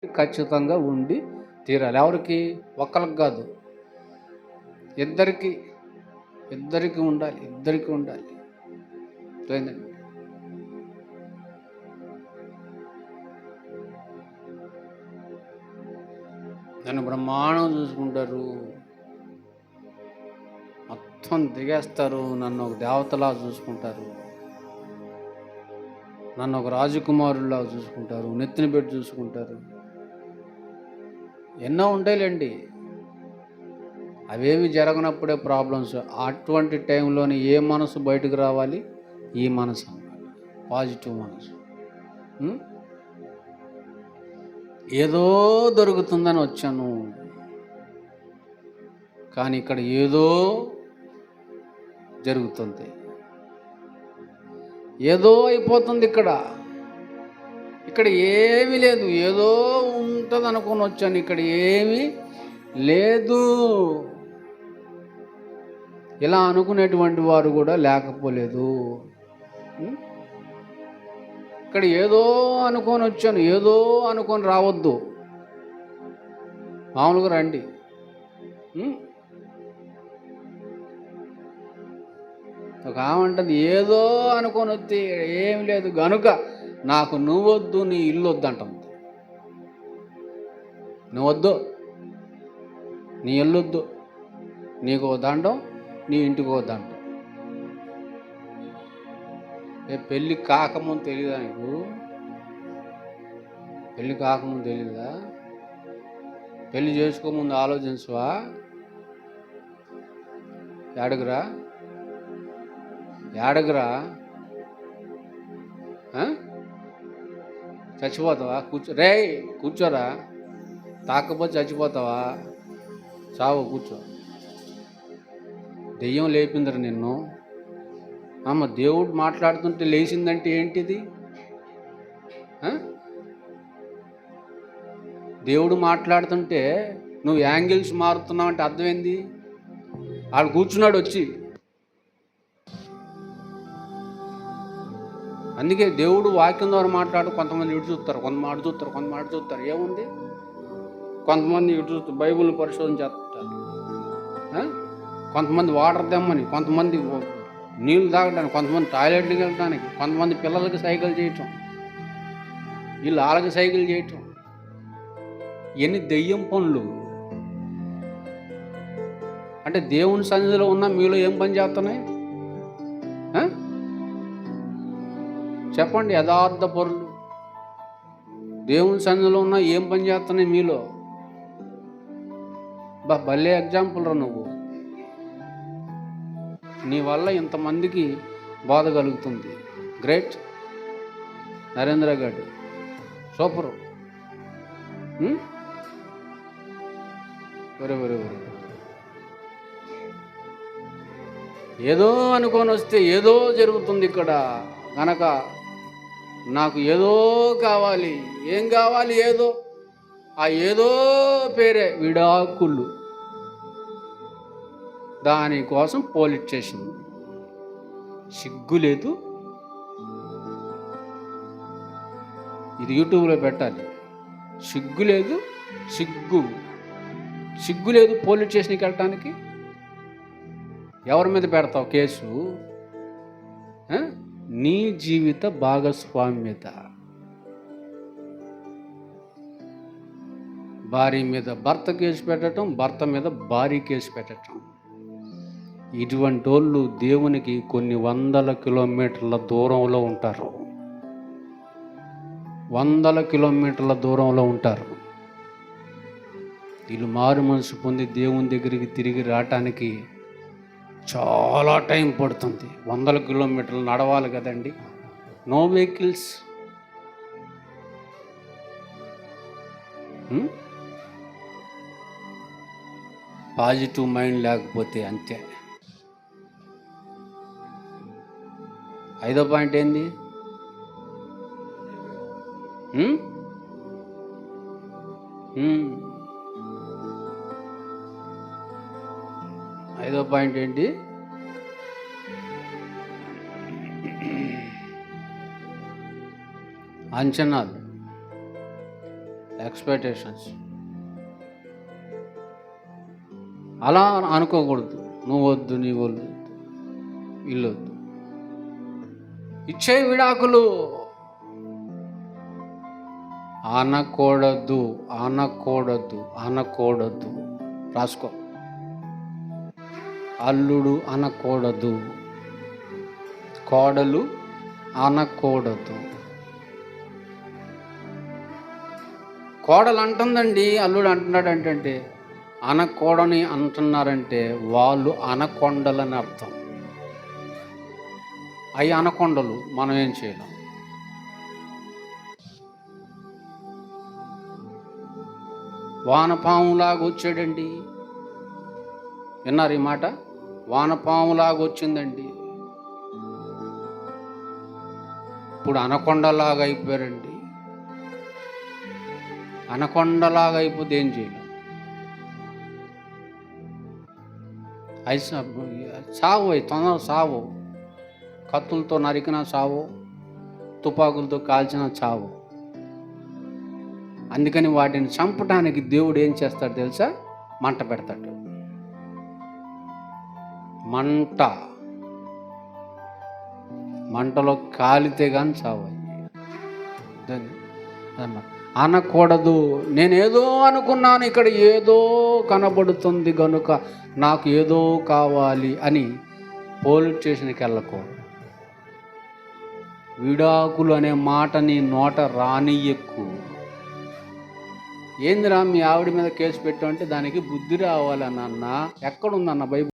ఖచ్చితంగా ఉండి తీరాలి. ఎవరికి? ఒక్కరికి కాదు, ఇద్దరికి ఉండాలి. ఇద్దరికి ఉండాలి. అర్థమైందండి? నన్ను బ్రహ్మాండం చూసుకుంటారు, మొత్తం దిగేస్తారు, నన్ను ఒక దేవతలా చూసుకుంటారు, నన్ను ఒక రాజకుమారులా చూసుకుంటారు, నెత్తిన పెట్టి చూసుకుంటారు. ఎన్నో ఉంటాయిలేండి. అవేవి జరగనప్పుడే ప్రాబ్లమ్స్. అటువంటి టైంలోని ఏ మనసు బయటకు రావాలి? ఈ మనసు అన్నమాట, పాజిటివ్ మనసు. ఏదో దొరుకుతుందని వచ్చాను, కానీ ఇక్కడ ఏదో జరుగుతుంది, ఏదో అయిపోతుంది. ఇక్కడ ఏమీ లేదు. ఏదో ఉంటుంది అనుకుని వచ్చాను, ఇక్కడ ఏమీ లేదు. ఇలా అనుకునేటువంటి వారు కూడా లేకపోలేదు. ఇక్కడ ఏదో అనుకొని వచ్చాను, ఏదో అనుకొని రావద్దు, మామూలుగా రండి. ఒక ఆమంటది ఏదో అనుకొని వస్తే ఏమి లేదు గనుక నాకు నువ్వొద్దు, నీ ఇల్లు వద్దు అంటుంది. నువ్వొద్దు, నీ ఇల్లు వద్దు, నీకు దండం, నీ ఇంటికి దండం. పెళ్ళి కాకముందు తెలియదా నీకు? పెళ్ళి కాకముందు తెలియదా? పెళ్ళి చేసుకోముందు ఆలోచించవా? ఏడగురా చచ్చిపోతావా? కూర్చోరా, తాకపోతే చచ్చిపోతావా? చావు, కూర్చో. దెయ్యం లేపిందిరా నిన్ను. దేవుడు మాట్లాడుతుంటే లేచిందంటే ఏంటిది? దేవుడు మాట్లాడుతుంటే నువ్వు యాంగిల్స్ మారుతున్నావు అంటే అర్థమైంది. ఆడు కూర్చున్నాడు వచ్చి. అందుకే దేవుడు వాక్యం ద్వారా మాట్లాడు. కొంతమంది ఇటు చూస్తారు, కొంతమంది చూస్తారు. ఏముంది? కొంతమంది ఇటు చూస్తారు, బైబిల్ని పరిశోధన చేస్తారు. కొంతమంది వాటర్ తెమ్మని, కొంతమంది నీళ్ళు తాగడానికి, కొంతమంది టాయిలెట్కి వెళ్ళడానికి, కొంతమంది పిల్లలకి సైకిల్ చేయటం, వీళ్ళు వాళ్ళకి సైకిల్ చేయటం. ఎన్ని దెయ్యం పనులు! అంటే దేవుని సన్నిధిలో ఉన్న మీలో ఏం పని చేస్తున్నాయి చెప్పండి? యథార్థ పరులు దేవుని సన్నిధిలో ఉన్న ఏం పని చేస్తున్నాయి మీలో? భలే ఎగ్జాంపుల్ రా నువ్వు. నీ వల్ల ఇంతమందికి బాధ కలుగుతుంది. గ్రేట్ నరేంద్ర గారు, సూపరు. Very very very. ఏదో అనుకొని వస్తే ఏదో జరుగుతుంది ఇక్కడ కనుక నాకు ఏదో కావాలి. ఏం కావాలి? ఏదో. ఆ ఏదో పేరే విడాకులు. దానికోసం పోలీస్ స్టేషన్. సిగ్గు లేదు? ఇది యూట్యూబ్లో పెట్టాలి. సిగ్గు లేదు, సిగ్గు లేదు పోలీస్ స్టేషన్కి వెళ్ళటానికి. ఎవరి మీద పెడతావు కేసు? నీ జీవిత భాగస్వామి మీద. భార్య మీద భర్త కేసు పెట్టడం, భర్త మీద భార్య కేసు పెట్టడం. ఇటువంటి వాళ్ళు దేవునికి కొన్ని వందల కిలోమీటర్ల దూరంలో ఉంటారు. 100 కిలోమీటర్ల దూరంలో ఉంటారు. వీళ్ళు మారు మనసు పొంది దేవుని దగ్గరికి తిరిగి రావటానికి చాలా టైం పడుతుంది. 100 కిలోమీటర్లు నడవాలి కదండి. No vehicles. పాజిటివ్ మైండ్ లేకపోతే అంతే. 5వ పాయింట్ ఏంది? 5వ పాయింట్ ఏంటి? అంచనాలు. ఎక్స్పెక్టేషన్స్. అలా అనుకోకూడదు. నువ్వు వద్దు, నీ వద్దు, ఇల్లు వద్దు, ఇచ్చే విడాకులు అనకూడదు, అనకూడదు, అనకూడదు. రాసుకో. అల్లుడు అనకూడదు, కోడలు అనకూడదు. కోడలు అంటుందండి, అల్లుడు అంటున్నాడు అంటే అనకూడని అంటున్నారంటే వాళ్ళు అనకొండలని అర్థం. అవి అనకొండలు, మనం ఏం చేయలేం. వానపాములాగా వచ్చాడండి. విన్నారు ఈ మాట? వానపాములాగా వచ్చిందండి. ఇప్పుడు అనకొండలాగా అయిపోయారండి. అనకొండలాగా అయిపోతే ఏం చేయలేం. సావు, తొందర సావు. కత్తులతో నరికినా చావు, తుపాకులతో కాల్చినా చావు. అందుకని వాటిని చంపడానికి దేవుడు ఏం చేస్తాడు తెలుసా? మంట పెడతాడు. మంటలో కాలితే కానీ చావు. అనకూడదు. నేనేదో అనుకున్నాను, ఇక్కడ ఏదో కనబడుతుంది కనుక నాకు ఏదో కావాలి అని పోలీస్ స్టేషన్కి వెళ్ళకూడదు. విడాకులు అనే మాట నీ నోట రానియ్యకు. ఏందిరా మీ ఆవిడ మీద కేసు పెట్టామంటే దానికి బుద్ధి రావాలన్న. ఎక్కడుందన్న బైబిల్?